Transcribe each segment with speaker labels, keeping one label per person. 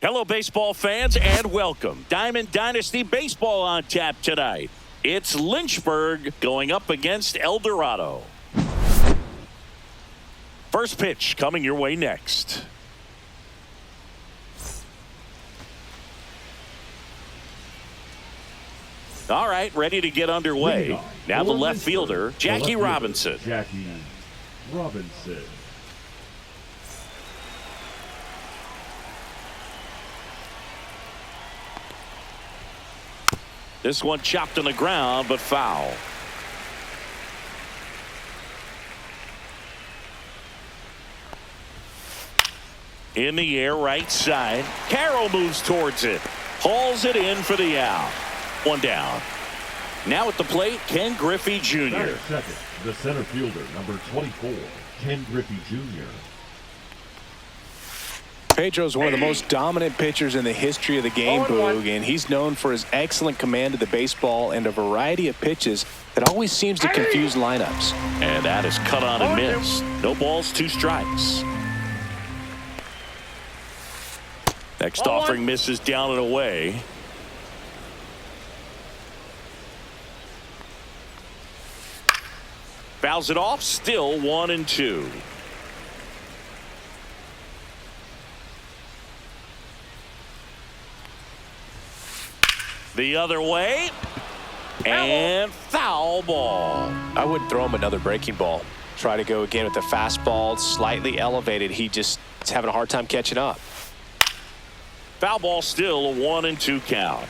Speaker 1: Hello, baseball fans, and welcome. Diamond Dynasty Baseball on tap tonight. It's Lynchburg going up against El Dorado. First pitch coming your way next. All right, ready to get underway. Now the left fielder, Jackie Robinson.
Speaker 2: Jackie Robinson.
Speaker 1: This one chopped on the ground, but foul. In the air, right side. Carroll moves towards it. Hauls it in for the out. One down. Now at the plate, Ken Griffey Jr.
Speaker 2: Second, the center fielder, number 24, Ken Griffey Jr.
Speaker 3: Pedro's one of the most dominant pitchers in the history of the game, Boog, and he's known for his excellent command of the baseball and a variety of pitches that always seems to confuse lineups.
Speaker 1: And that is cut on and missed. No balls, 2 strikes. Next offering misses down and away. Fouls it off, still 1-2. The other way, and foul ball.
Speaker 3: I wouldn't throw him another breaking ball. Try to go again with the fastball, slightly elevated. He just is having a hard time catching up.
Speaker 1: Foul ball, still a 1-2 count.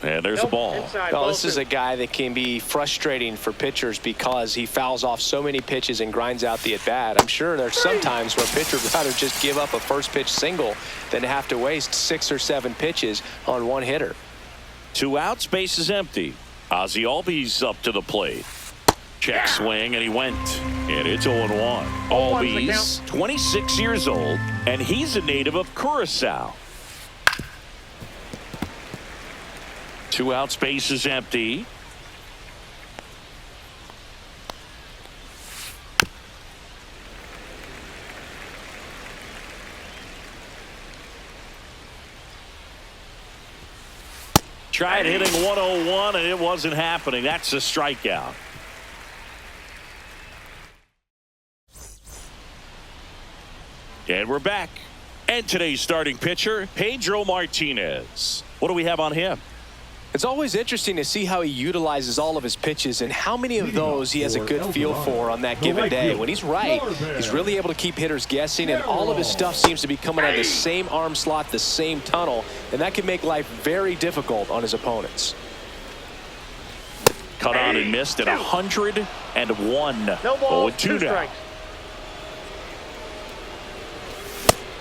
Speaker 1: And there's a ball.
Speaker 3: Well, this is a guy that can be frustrating for pitchers because he fouls off so many pitches and grinds out the at-bat. I'm sure there's some times where pitchers would rather just give up a first pitch single than to have to waste 6 or 7 pitches on one hitter.
Speaker 1: 2 outs, base is empty. Ozzie Albies up to the plate. Check swing, and he went. And it's 0-1. Albies, 26 years old, and he's a native of Curacao. 2 outs, base is empty. Tried hitting 101 and it wasn't happening. That's a strikeout. And we're back. And today's starting pitcher, Pedro Martinez. What do we have on him?
Speaker 3: It's always interesting to see how he utilizes all of his pitches and how many of those he has a good feel for on that given day. When he's right, he's really able to keep hitters guessing, and all of his stuff seems to be coming out of the same arm slot, the same tunnel, and that can make life very difficult on his opponents.
Speaker 1: Cut on and missed at 101. 0-2 now.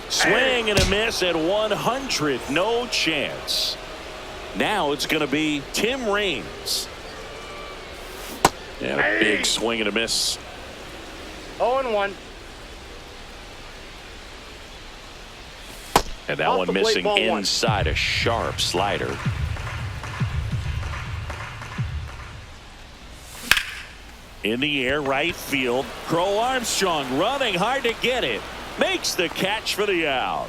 Speaker 1: Swing and a miss at 100. No chance. Now it's going to be Tim Raines. And a big swing and a miss.
Speaker 4: 0-1.
Speaker 1: And that one missing inside, a sharp slider. In the air, right field. Crow Armstrong running hard to get it. Makes the catch for the out.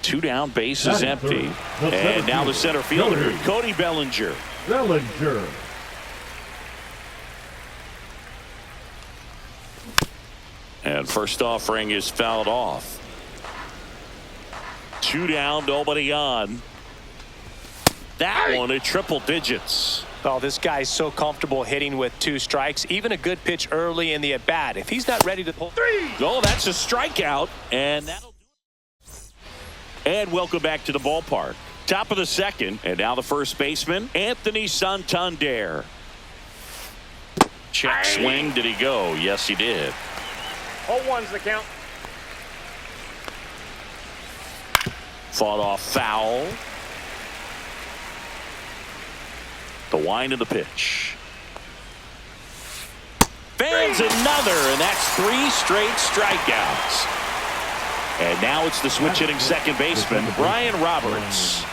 Speaker 1: 2 down, base is empty. And now the center fielder, Cody Bellinger. And first offering is fouled off. 2 down, nobody on. That one at triple digits.
Speaker 3: Oh, this guy's so comfortable hitting with 2 strikes. Even a good pitch early in the at-bat. If he's not ready to pull 3.
Speaker 1: Oh, that's a strikeout. And that'll do it. And welcome back to the ballpark. Top of the second. And now the first baseman, Anthony Santander. Check swing. Did he go? Yes, he did.
Speaker 4: 0-1's the count.
Speaker 1: Fought off foul. The wind of the pitch. Fans another, and that's 3 straight strikeouts. And now it's the switch hitting second baseman, Brian Roberts.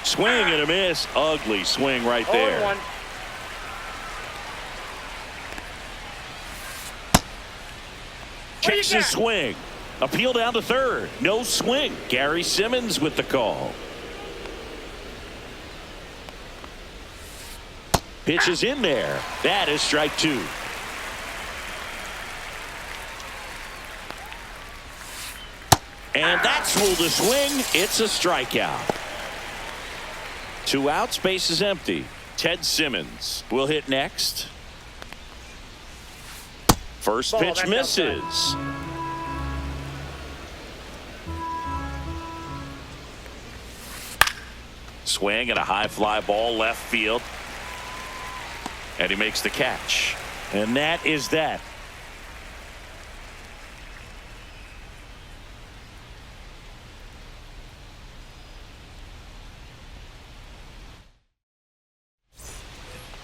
Speaker 1: Swing and a miss. Ugly swing right there. Checks his swing. Appeal down to third. No swing. Gary Simmons with the call. Pitch is in there. That is strike two. And that's ruled a swing. It's a strikeout. 2 outs, base is empty. Ted Simmons will hit next. First pitch misses. Swing and a high fly ball left field. And he makes the catch. And that is that.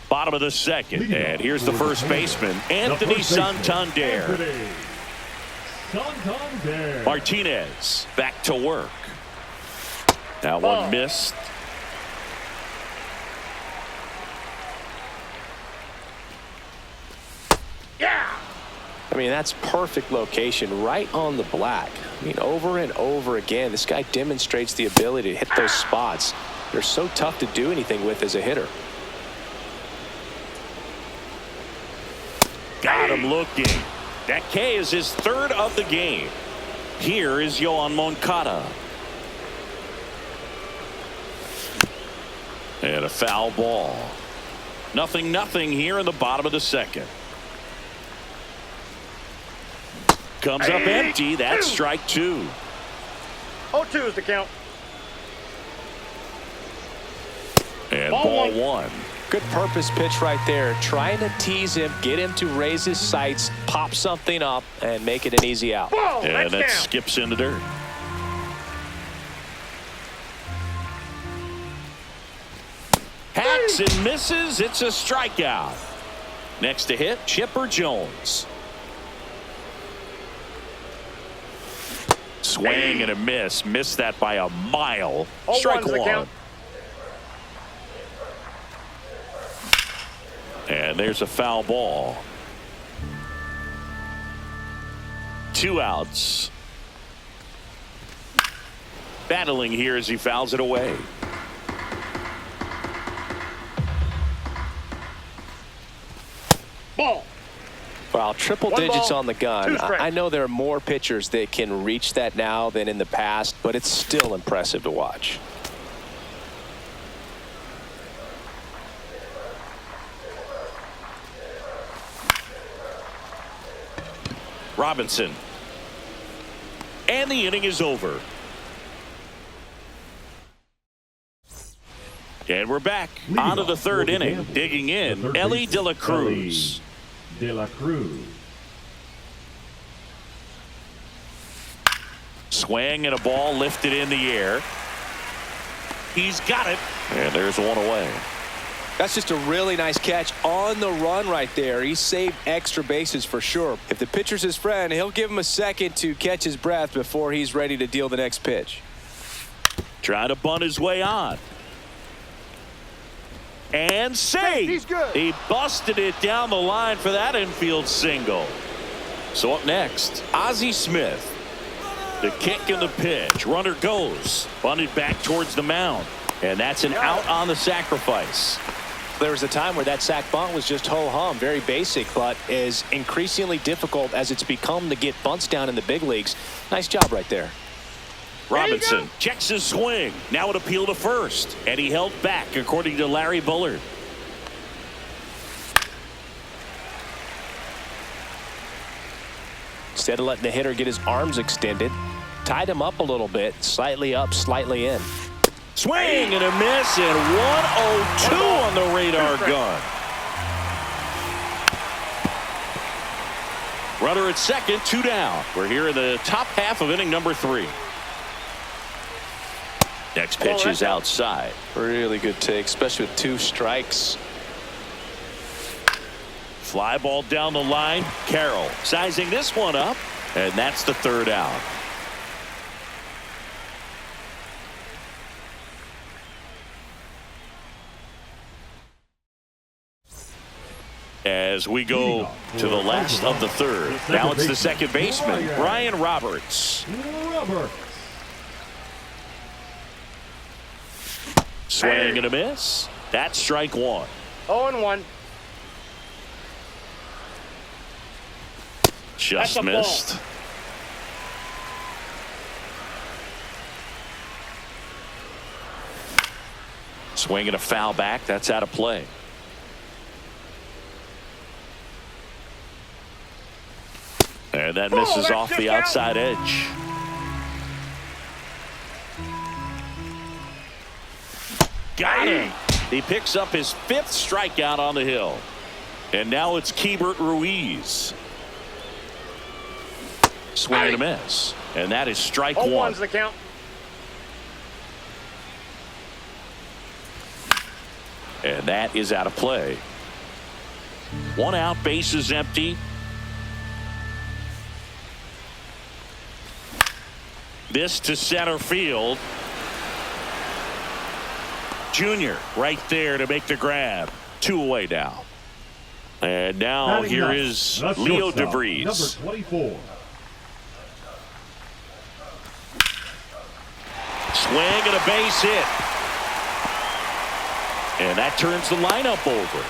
Speaker 1: Bottom of the second. And here's the first baseman, Anthony Santander. Martinez back to work. That one missed.
Speaker 3: I mean, that's perfect location right on the black. I mean, over and over again, this guy demonstrates the ability to hit those spots. They're so tough to do anything with as a hitter.
Speaker 1: Got him looking. That K is his third of the game. Here is Yoan Moncada. And a foul ball. 0-0 here in the bottom of the second. Comes up empty. That's strike two.
Speaker 4: 0-2 is the count.
Speaker 1: And ball one.
Speaker 3: Good purpose pitch right there. Trying to tease him, get him to raise his sights, pop something up, and make it an easy out.
Speaker 1: And that skips in the dirt. Hacks and misses. It's a strikeout. Next to hit, Chipper Jones. Swing and a miss. Missed that by a mile. Strike one. And there's a foul ball. 2 outs. Battling here as he fouls it away.
Speaker 4: Ball.
Speaker 3: Well, triple digits on the gun. I know there are more pitchers that can reach that now than in the past, but it's still impressive to watch.
Speaker 1: Robinson. And the inning is over. And we're back on to the third inning. Digging in, Elly De La Cruz.
Speaker 2: De La Cruz.
Speaker 1: Swing and a ball lifted in the air. He's got it. And there's one away.
Speaker 3: That's just a really nice catch on the run right there. He saved extra bases for sure. If the pitcher's his friend, he'll give him a second to catch his breath before he's ready to deal the next pitch.
Speaker 1: Trying to bunt his way on. And saved.
Speaker 4: He's good.
Speaker 1: He busted it down the line for that infield single. So up next, Ozzie Smith. The kick and the pitch. Runner goes. Bunted back towards the mound. And that's an out on the sacrifice.
Speaker 3: There was a time where that sac bunt was just ho-hum, very basic, but is increasingly difficult as it's become to get bunts down in the big leagues. Nice job right there.
Speaker 1: Robinson checks his swing. Now an appeal to first. And he held back, according to Larry Bullard.
Speaker 3: Instead of letting the hitter get his arms extended, tied him up a little bit, slightly up, slightly in.
Speaker 1: Swing and a miss, and 102 on the radar gun. Runner at second, 2 down. We're here in the top half of inning number 3. Next pitch is outside.
Speaker 3: Really good take, especially with 2 strikes.
Speaker 1: Fly ball down the line. Carroll sizing this one up, and that's the 3rd out. as we go to the last of the third. Now it's the second baseman, Brian Roberts. Swing and a miss. That's strike one.
Speaker 4: 0-1.
Speaker 1: Just missed. Swing and a foul back. That's out of play. And that misses off the outside edge. Got him. He picks up his 5th strikeout on the hill. And now it's Keibert Ruiz. Swing and a miss. And that is strike one.
Speaker 4: 0-1's the count.
Speaker 1: And that is out of play. 1 out, bases empty. This to center field. Junior right there to make the grab. 2 away now. And now here is Leo DeVries.
Speaker 2: Number 24.
Speaker 1: Swing and a base hit. And that turns the lineup over.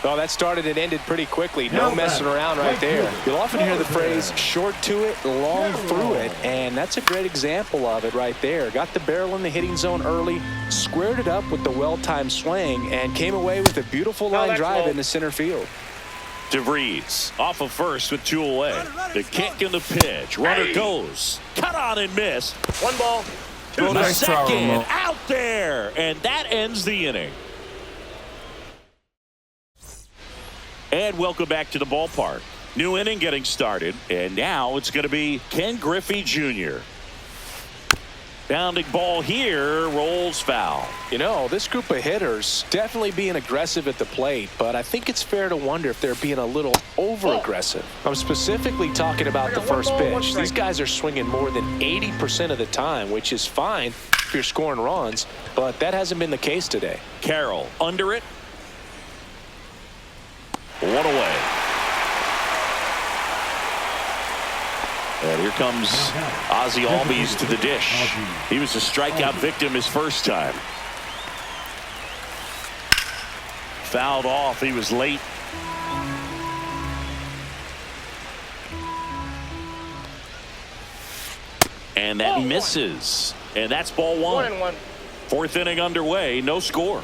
Speaker 3: Well, that started and ended pretty quickly. No messing around right there. You'll often hear the phrase short to it, long through it, and that's a great example of it right there. Got the barrel in the hitting zone early, squared it up with the well-timed swing, and came away with a beautiful line drive into center field.
Speaker 1: DeVries off of first with 2 away. The kick and the pitch. Runner goes. Cut on and missed.
Speaker 4: 1 ball.
Speaker 1: To the second. Out there. And that ends the inning. And welcome back to the ballpark. New inning getting started. And now it's going to be Ken Griffey Jr. Bounding ball here, rolls foul.
Speaker 3: You know, this group of hitters definitely being aggressive at the plate, but I think it's fair to wonder if they're being a little over-aggressive. I'm specifically talking about the first pitch. These guys are swinging more than 80% of the time, which is fine if you're scoring runs, but that hasn't been the case today.
Speaker 1: Carroll under it. 1 away. And here comes Ozzie Albies to the dish. He was a strikeout victim his first time. Fouled off. He was late. And that misses. And that's ball 1.
Speaker 4: 1-1.
Speaker 1: 4th inning underway. No score.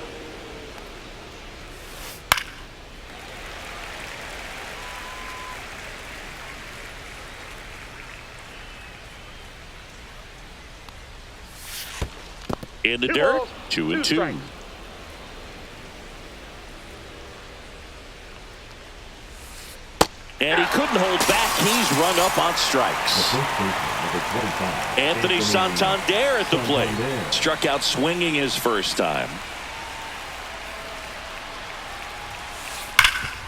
Speaker 1: In the dirt, 2-2. And he couldn't hold back. He's run up on strikes. Anthony Santander at the plate. Struck out swinging his first time.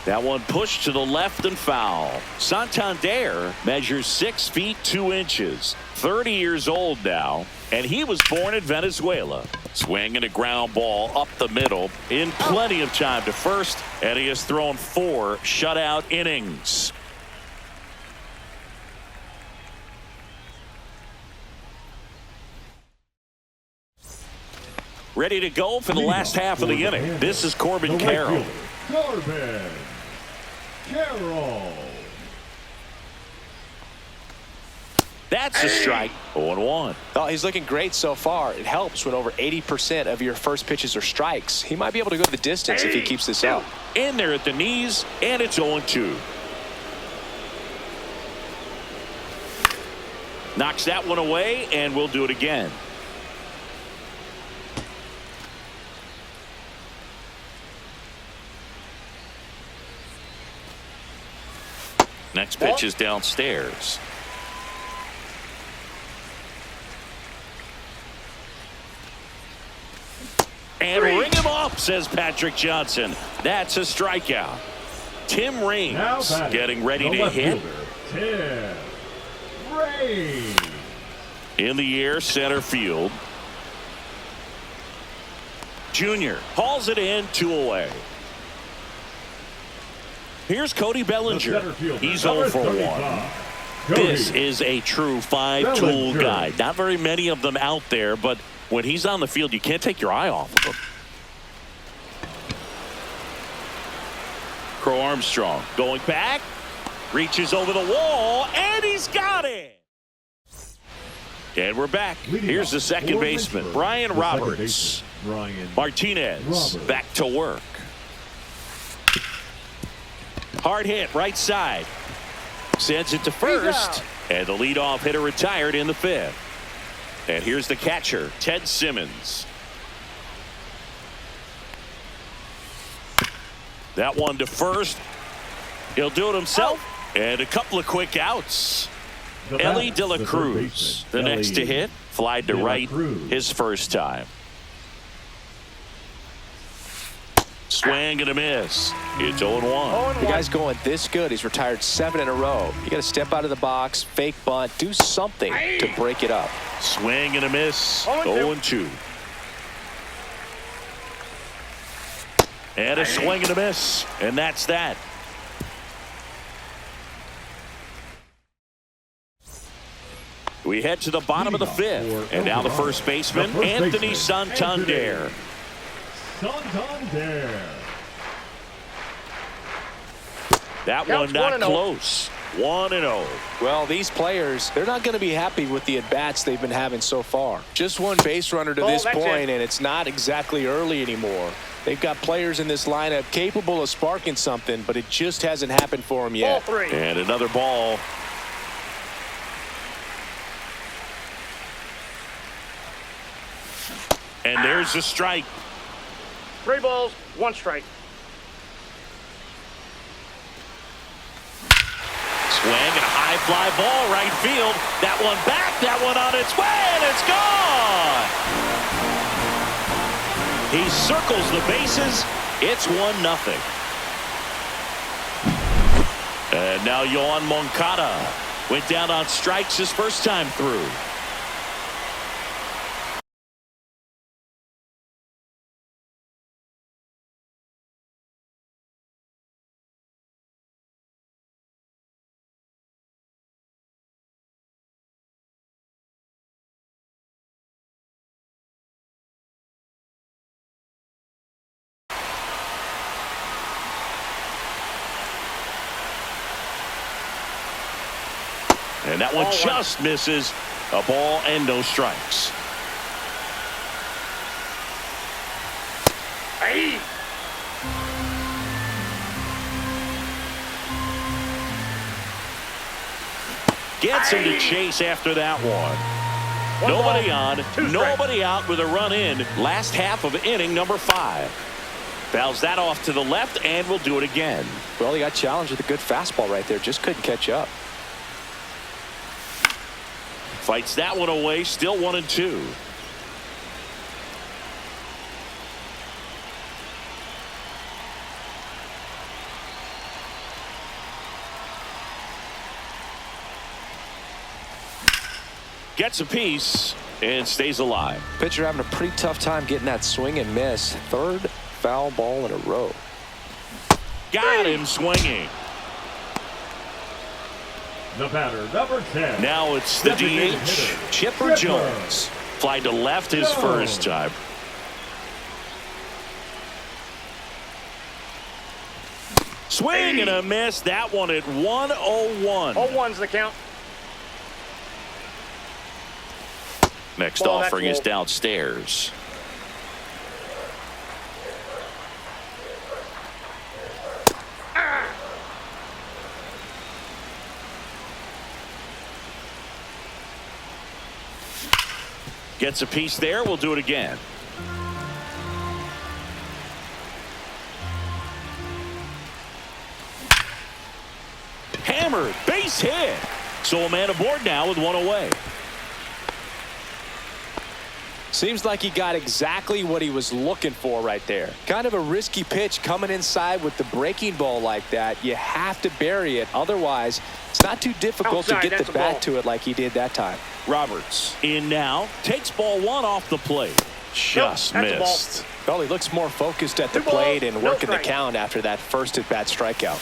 Speaker 1: That one pushed to the left and foul. Santander measures 6 feet 2 inches. 30 years old now. And he was born in Venezuela. Swing and a ground ball up the middle in plenty of time to first. And he has thrown 4 shutout innings. Ready to go for the last half of the inning. This is Corbin Carroll.
Speaker 2: Corbin Carroll.
Speaker 1: That's a strike. 0-1.
Speaker 3: Oh, he's looking great so far. It helps when over 80% of your first pitches are strikes. He might be able to go the distance if he keeps this up.
Speaker 1: In there at the knees, and it's 0-2. Knocks that one away, and we'll do it again. Next pitch is downstairs. And ring him up, says Patrick Johnson. That's a strikeout. Tim Raines getting ready to hit.
Speaker 2: Tim Raines. In
Speaker 1: the air, center field. Jr. hauls it in, 2 away. Here's Cody Bellinger. He's 0 for 1. This is a true 5-tool guy. Not very many of them out there, but when he's on the field, you can't take your eye off of him. Crow Armstrong going back, reaches over the wall, and he's got it. And we're back. Here's the second baseman, Brian Roberts. Martinez back to work. Hard hit, right side. Sends it to first, and the leadoff hitter retired in the 5th. And here's the catcher, Ted Simmons. That one to first. He'll do it himself. And a couple of quick outs. Ellie De La Cruz, the next to hit, flied to right his first time. Swing and a miss. It's 0-1.
Speaker 3: The guy's going this good. He's retired 7 in a row. You got to step out of the box, fake bunt, do something to break it up.
Speaker 1: Swing and a miss. 0-2. And a swing and a miss. And that's that. We head to the bottom of the 5th. And now the first baseman, Anthony Santander. That one not close. 1-0.
Speaker 3: Well, these players, they're not going to be happy with the at-bats they've been having so far. Just one base runner to this point, and it's not exactly early anymore. They've got players in this lineup capable of sparking something, but it just hasn't happened for them yet.
Speaker 4: Ball 3.
Speaker 1: And another ball. And there's the strike.
Speaker 4: 3 balls, 1 strike.
Speaker 1: Swing and a high fly ball right field. That one back, that one on its way, and it's gone. He circles the bases. It's 1-0. And now Yoan Moncada went down on strikes his first time through. And that one just misses. A ball and no strikes.
Speaker 4: Hey.
Speaker 1: Gets him to chase after that one. Nobody on, nobody out with a run in. Last half of inning number 5. Fouls that off to the left and will do it again.
Speaker 3: Well, he got challenged with a good fastball right there. Just couldn't catch up.
Speaker 1: Fights that one away, still 1-2. Gets a piece and stays alive.
Speaker 3: Pitcher having a pretty tough time getting that swing and miss. 3rd foul ball in a row.
Speaker 1: Got him swinging.
Speaker 2: The batter, number 10.
Speaker 1: Now it's the DH, Chipper Jones. Fly to left his first time. Swing and a miss. That one at 1-0-1.
Speaker 4: 0-1's the count.
Speaker 1: Next offering is downstairs. Gets a piece there. We'll do it again. Hammered. Base hit. So a man aboard now with 1 away.
Speaker 3: Seems like he got exactly what he was looking for right there. Kind of a risky pitch coming inside with the breaking ball like that. You have to bury it. Otherwise, it's not too difficult to get the bat to it like he did that time.
Speaker 1: Roberts in now. Takes ball 1 off the plate. Just
Speaker 4: Nope, that's a ball.
Speaker 1: missed.
Speaker 3: Well, he looks more focused at the
Speaker 4: 2 balls,
Speaker 3: plate and
Speaker 4: no
Speaker 3: working the
Speaker 4: strike.
Speaker 3: count after that first at-bat strikeout.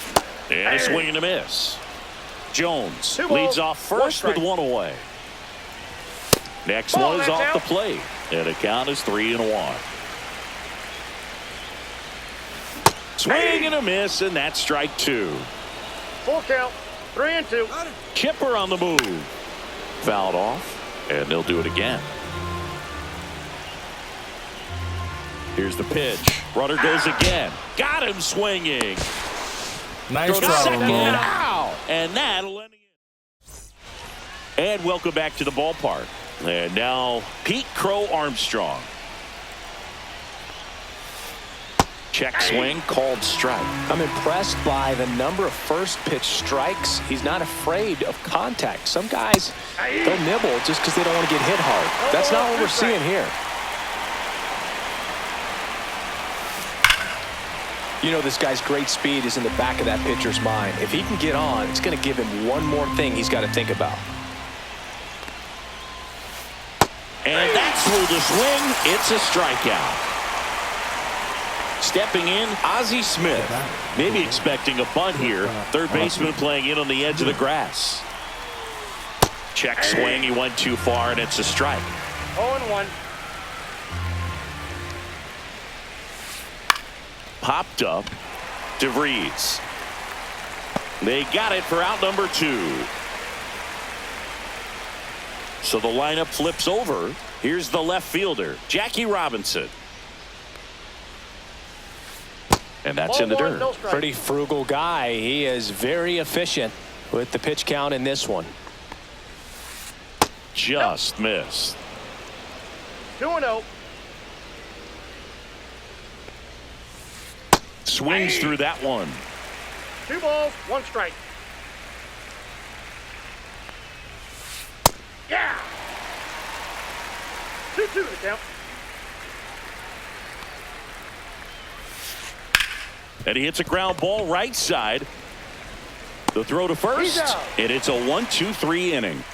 Speaker 1: And a swing and a miss. Jones
Speaker 4: 2
Speaker 1: leads
Speaker 4: balls,
Speaker 1: off
Speaker 4: 1
Speaker 1: first with
Speaker 4: strike.
Speaker 1: 1 away. Next
Speaker 4: Ball,
Speaker 1: one is
Speaker 4: that's
Speaker 1: off the
Speaker 4: out.
Speaker 1: plate. And the count is 3-1. Swing and a miss, and that's strike 2.
Speaker 4: Full count. 3-2.
Speaker 1: Chipper on the move. Fouled off, and they'll do it again. Here's the pitch. Runner goes again. Got him swinging.
Speaker 5: Nice
Speaker 1: Throw to
Speaker 5: try,
Speaker 1: second.
Speaker 5: Ramon.
Speaker 1: Out. And that'll end it. And welcome back to the ballpark. And now Pete Crow Armstrong. Check swing, called strike.
Speaker 3: I'm impressed by the number of first pitch strikes. He's not afraid of contact. Some guys, they'll nibble just because they don't want to get hit hard. That's not what we're seeing here. You know, this guy's great speed is in the back of that pitcher's mind. If he can get on, it's going to give him one more thing he's got to think about.
Speaker 1: And that's through the swing. It's a strikeout. Stepping in, Ozzie Smith. Maybe expecting a bunt here. Third baseman playing in on the edge of the grass. Check swing. He went too far, and it's a strike.
Speaker 4: 0-1.
Speaker 1: Popped up. DeVries. They got it for out number 2. So the lineup flips over. Here's the left fielder, Jackie Robinson. And that's in the
Speaker 4: Ball 1,
Speaker 1: dirt.
Speaker 4: no strike.
Speaker 3: Pretty frugal guy. He is very efficient with the pitch count in this one.
Speaker 1: Just missed.
Speaker 4: 2-0.
Speaker 1: Swings through that one.
Speaker 4: 2 balls, 1 strike. Yeah. 2-2 to count.
Speaker 1: And he hits a ground ball right side. The throw to
Speaker 4: He's
Speaker 1: first.
Speaker 4: out.
Speaker 1: And it's a 1-2-3 inning.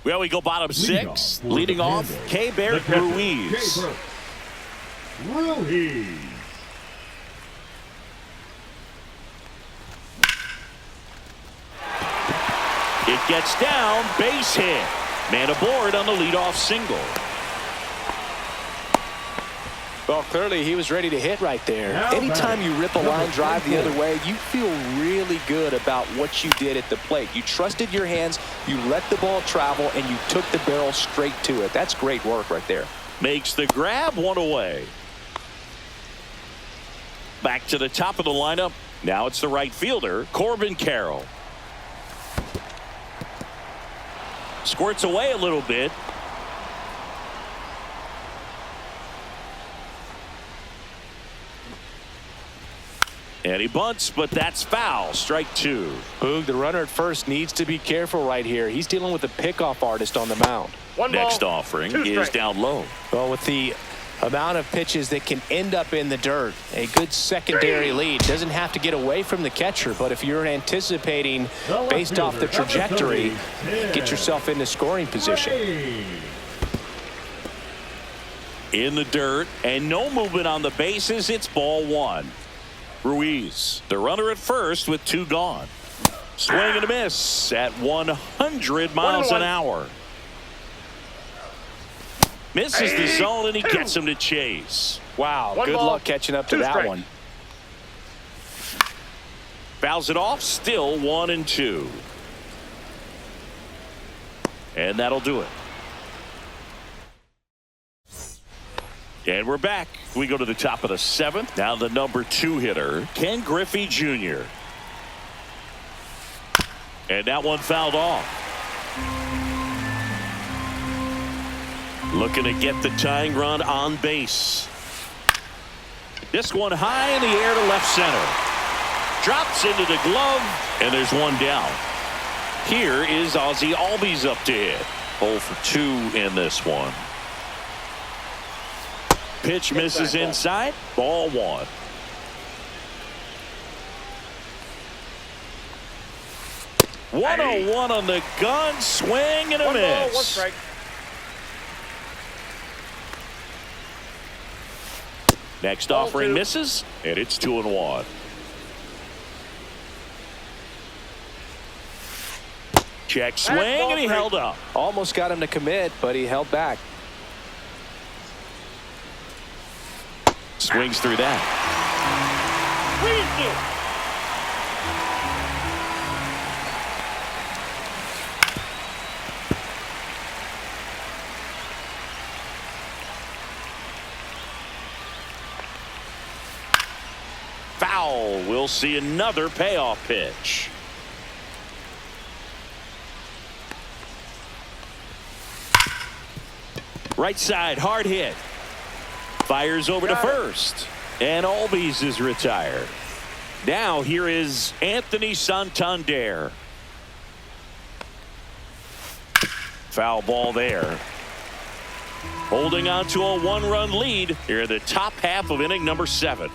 Speaker 1: Well, we go bottom 6. Leading off, Keibert Ruiz.
Speaker 2: Ruiz.
Speaker 1: It gets down, base hit. Man aboard on the leadoff single.
Speaker 3: Well, clearly he was ready to hit right there.
Speaker 2: Now
Speaker 3: Anytime you rip a
Speaker 2: number
Speaker 3: line drive the
Speaker 2: 24.
Speaker 3: other way, you feel really good about what you did at the plate. You trusted your hands, you let the ball travel, and you took the barrel straight to it. That's great work right there.
Speaker 1: Makes the grab, 1 away. Back to the top of the lineup. Now it's the right fielder, Corbin Carroll. Squirts away a little bit. And he bunts, but that's foul. Strike 2.
Speaker 3: Boog, the runner at first needs to be careful right here. He's dealing with a pickoff artist on the mound.
Speaker 4: 1 ball,
Speaker 1: Next offering
Speaker 4: 2
Speaker 1: is
Speaker 4: strikes.
Speaker 1: down low.
Speaker 3: Well, with the amount of pitches that can end up in the dirt, a good secondary lead doesn't have to get away from the catcher, but if you're anticipating based off the trajectory, get yourself into scoring position.
Speaker 1: In the dirt and no movement on the bases. It's ball 1. Ruiz, the runner at first with 2 gone. Swing and a miss at 100 miles an
Speaker 4: 1-1.
Speaker 1: hour. Misses the zone, and he gets him to chase.
Speaker 3: Wow,
Speaker 4: 1
Speaker 3: good
Speaker 4: ball,
Speaker 3: luck catching up to
Speaker 4: 2
Speaker 3: that
Speaker 4: strikes.
Speaker 3: one.
Speaker 1: Fouls it off, still 1-2. And that'll do it. And we're back. We go to the top of the 7th. Now the number 2 hitter, Ken Griffey Jr. And that one fouled off. Looking to get the tying run on base. This one high in the air to left center. Drops into the glove, and there's one down. Here is Ozzie Albies up to hit. 0 for 2 in this one. Pitch misses inside. Ball 1. 101 on the gun, swing and a
Speaker 4: One ball,
Speaker 1: miss.
Speaker 4: one strike.
Speaker 1: Next
Speaker 4: Ball
Speaker 1: offering
Speaker 4: two.
Speaker 1: misses, and it's 2-1. Check swing,
Speaker 4: ball
Speaker 1: and he
Speaker 4: three.
Speaker 1: held up.
Speaker 3: Almost got him to commit, but he held back.
Speaker 1: Swings through that.
Speaker 4: Weasel.
Speaker 1: Foul. We'll see another payoff pitch. Right side, hard hit. Fires over to
Speaker 4: Got it.
Speaker 1: first. And Albies is retired. Now here is Anthony Santander. Foul ball there. Holding on to a one-run lead here in the top half of inning number 7.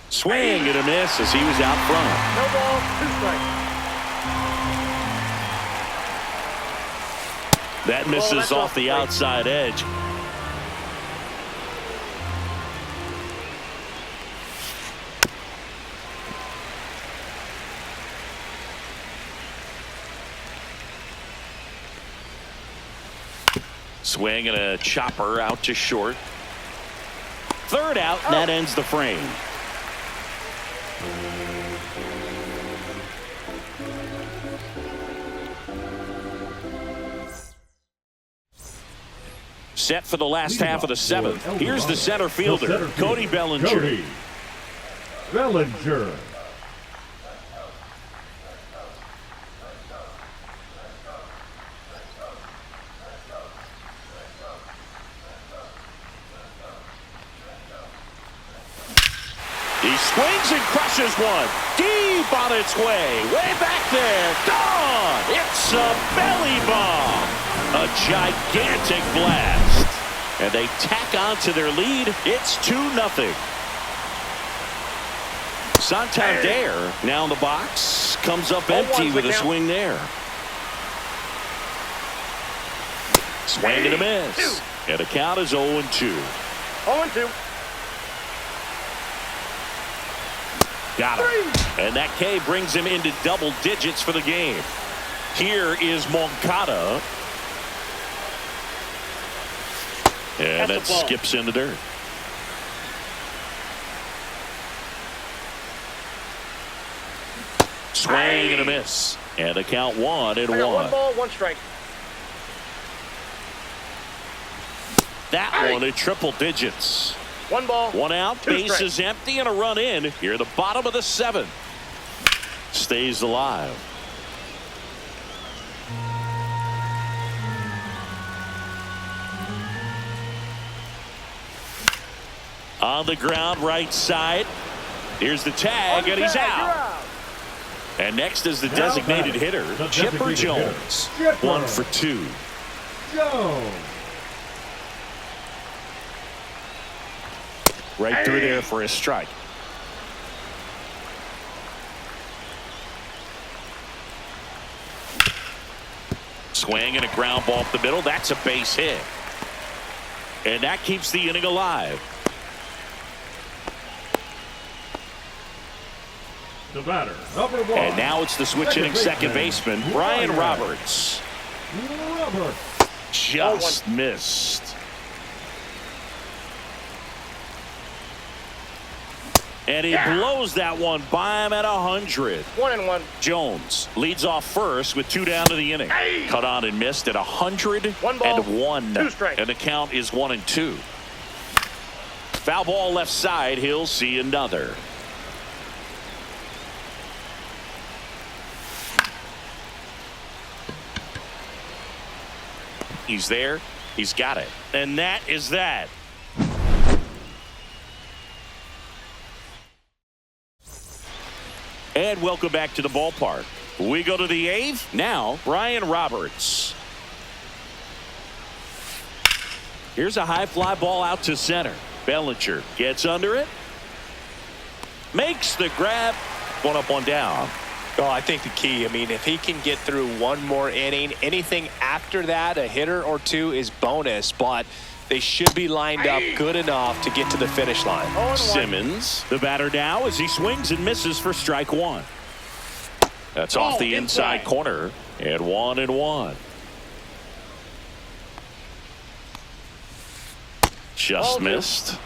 Speaker 1: Swing and a miss as he was out front.
Speaker 4: No ball, 2 strikes.
Speaker 1: That misses
Speaker 4: that's
Speaker 1: off
Speaker 4: off the
Speaker 1: the
Speaker 4: plate.
Speaker 1: outside edge. Swing and a chopper out to short. Third out, and that ends the frame. Set for the last half of the 7th. Here's the center fielder, Cody Bellinger.
Speaker 2: Cody Bellinger.
Speaker 1: He swings and crushes one. Deep on its way. Way back there. Gone. It's a belly bomb. A gigantic blast. And they tack on to their lead. It's 2-0. Santander now in the box. Comes up empty with a swing there. Swing and a miss. And the count is 0-2.
Speaker 4: 0-2.
Speaker 1: Got him. And that K brings him into double digits for the game. Here is Moncada. And that
Speaker 4: That's a ball.
Speaker 1: skips in the dirt. Swing and a miss. And the count 1-1.
Speaker 4: I got 1 ball, 1 strike.
Speaker 1: That one at triple digits.
Speaker 4: 1 ball.
Speaker 1: 1 out,
Speaker 4: 2
Speaker 1: base
Speaker 4: strikes.
Speaker 1: is empty, and a run in. Here at the bottom of the 7th. Stays alive. On the ground, right side. Here's the tag, and he's out. And next is the designated hitter,
Speaker 2: The
Speaker 1: Chipper
Speaker 2: designated hitter,
Speaker 1: Jones.
Speaker 2: Chipper
Speaker 1: 1 for 2.
Speaker 2: Jones.
Speaker 1: Right through there for a strike. Swing and a ground ball up the middle. That's a base hit. And that keeps the inning alive.
Speaker 2: The batter, number 1.
Speaker 1: And now it's the switch inning second baseman, Brian Roberts.
Speaker 2: Robert.
Speaker 1: Just missed. And he blows that one by him at 100.
Speaker 4: 1-1.
Speaker 1: Jones leads off first with 2 down to the inning. Cut on and missed at
Speaker 4: 1 ball,
Speaker 1: 101.
Speaker 4: 2 strikes.
Speaker 1: And the count is 1-2. Foul ball left side. He'll see another. He's there. He's got it. And that is that. And welcome back to the ballpark. We go to the 8th. Now, Brian Roberts. Here's a high fly ball out to center. Bellinger gets under it. Makes the grab. 1 up, 1 down.
Speaker 3: Oh, I think the key, I mean, if he can get through one more inning, anything after that, a hitter or two is bonus, but they should be lined up good enough to get to the finish line.
Speaker 1: Simmons, the batter now, as he swings and misses for strike one. That's off the inside corner, and 1-1. Just missed.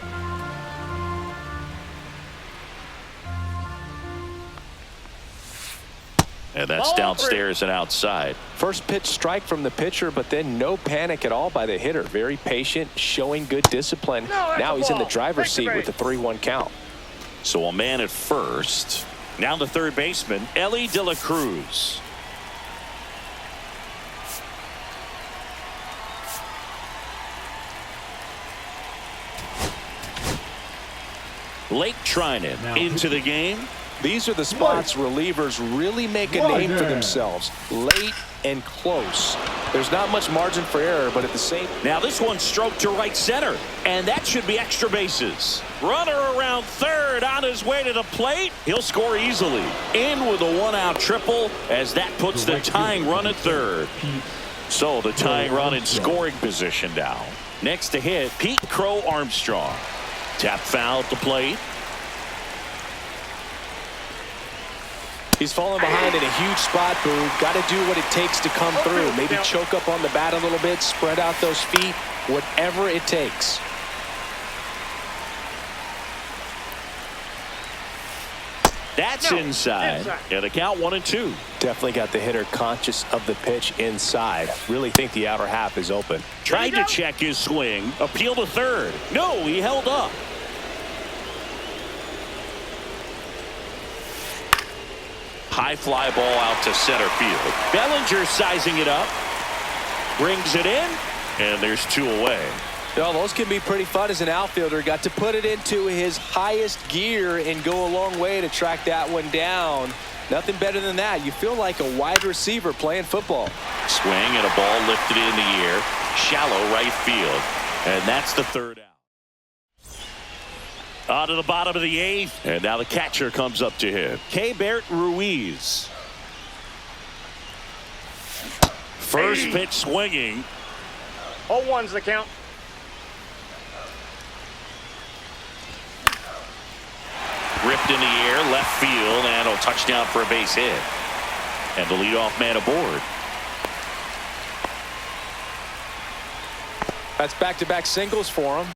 Speaker 1: And that's downstairs and outside.
Speaker 3: First pitch strike from the pitcher, but then no panic at all by the hitter. Very patient, showing good discipline. Now he's in the driver's seat with the 3-1 count.
Speaker 1: So a man at first. Now the third baseman, Elly De La Cruz. Blake Treinen into the game.
Speaker 3: These are the spots relievers really make a name for themselves. Late and close. There's not much margin for error, but at the same...
Speaker 1: Now this one stroked to right center, and that should be extra bases. Runner around third on his way to the plate. He'll score easily. In with a one-out triple, as that puts the tying run at third. So the tying run in scoring position now. Next to hit, Pete Crow Armstrong. Tap foul at the plate.
Speaker 3: He's falling behind in a huge spot, Boo. Got to do what it takes to come through. Maybe choke up on the bat a little bit, spread out those feet, whatever it takes.
Speaker 1: That's inside. And the count 1-2.
Speaker 3: Definitely got the hitter conscious of the pitch inside. Really think the outer half is open.
Speaker 1: Tried to check his swing. Appeal to third. No, he held up. High fly ball out to center field. Bellinger sizing it up. Brings it in. And there's two away.
Speaker 3: Well, those can be pretty fun as an outfielder. Got to put it into his highest gear and go a long way to track that one down. Nothing better than that. You feel like a wide receiver playing football.
Speaker 1: Swing and a ball lifted in the air. Shallow right field. And that's the third out. On to the bottom of the eighth. And now the catcher comes up to him. Keibert Ruiz. First pitch swinging.
Speaker 4: 0-1's the count.
Speaker 1: Ripped in the air, left field, and a touchdown for a base hit. And the leadoff man aboard.
Speaker 3: That's back-to-back singles for him.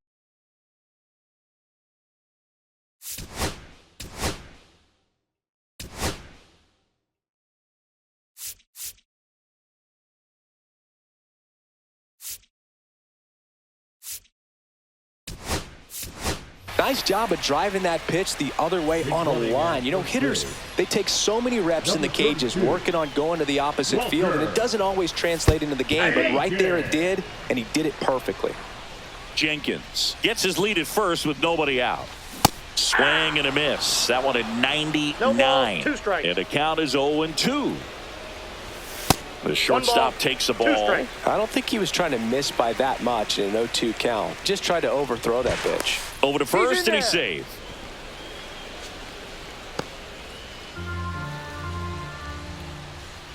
Speaker 3: Nice job of driving that pitch the other way on a line. You know, hitters, they take so many reps in the cages working on going to the opposite field, and it doesn't always translate into the game, but right there it did, and he did it perfectly.
Speaker 1: Jenkins gets his lead at first with nobody out. Swing and a miss. That one at 99.
Speaker 4: No ball, 2 strikes.
Speaker 1: And the count is 0-2. The shortstop takes the ball.
Speaker 3: I don't think he was trying to miss by that much in an 0-2 count. Just tried to overthrow that pitch.
Speaker 1: Over to first, and he saved.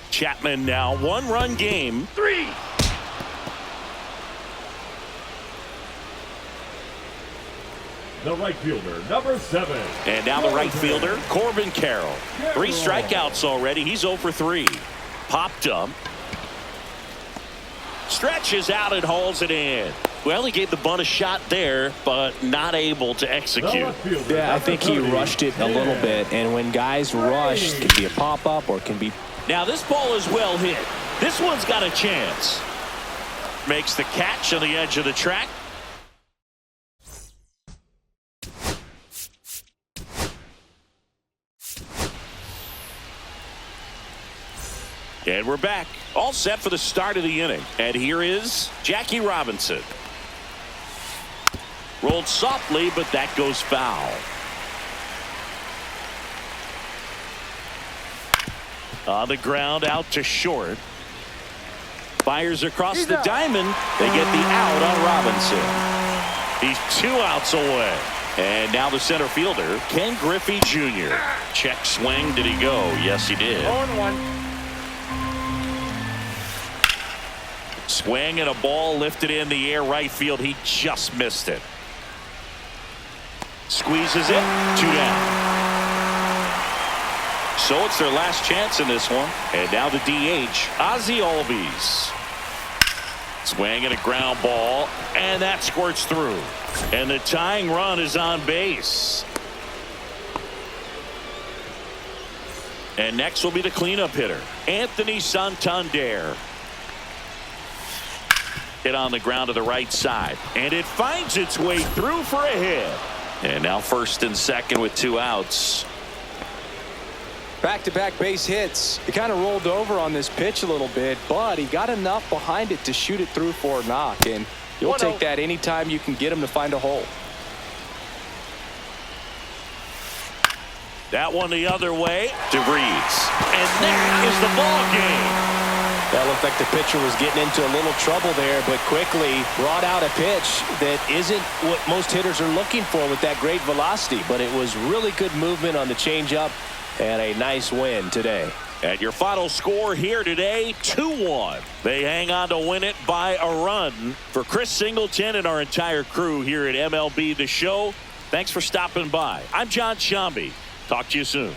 Speaker 1: Chapman now, 1-run game.
Speaker 4: 3.
Speaker 2: The right fielder, number 7.
Speaker 1: And now the right fielder, Corbin Carroll. 3 strikeouts already. He's 0 for 3. Popped up. Stretches out and hauls it in. Well, he gave the bunt a shot there, but not able to execute.
Speaker 3: Yeah, I think he rushed it a little bit, and when guys rush, it can be a pop-up or it can be...
Speaker 1: Now this ball is well hit. This one's got a chance. Makes the catch on the edge of the track. And we're back. All set for the start of the inning. And here is Jackie Robinson. Rolled softly, but that goes foul. On the ground, out to short. Fires across the diamond. They get the out on Robinson. He's 2 outs away. And now the center fielder, Ken Griffey Jr. Check swing. Did he go? Yes, he did.
Speaker 4: 0-1.
Speaker 1: Swing and a ball lifted in the air right field. He just missed it. Squeezes it. 2 down. So it's their last chance in this one. And now the DH, Ozzie Albies. Swing and a ground ball, and that squirts through. And the tying run is on base. And next will be the cleanup hitter, Anthony Santander. Hit on the ground to the right side, and it finds its way through for a hit. And now first and second with 2 outs.
Speaker 3: Back-to-back base hits. He kind of rolled over on this pitch a little bit, but he got enough behind it to shoot it through for a knock, and you'll take that anytime you can get him to find a hole.
Speaker 1: That one the other way. DeVries. And that is the ball game.
Speaker 3: That looked like the pitcher was getting into a little trouble there, but quickly brought out a pitch that isn't what most hitters are looking for with that great velocity, but it was really good movement on the changeup and a nice win today.
Speaker 1: At your final score here today, 2-1. They hang on to win it by a run. For Chris Singleton and our entire crew here at MLB The Show, thanks for stopping by. I'm John Shambi. Talk to you soon.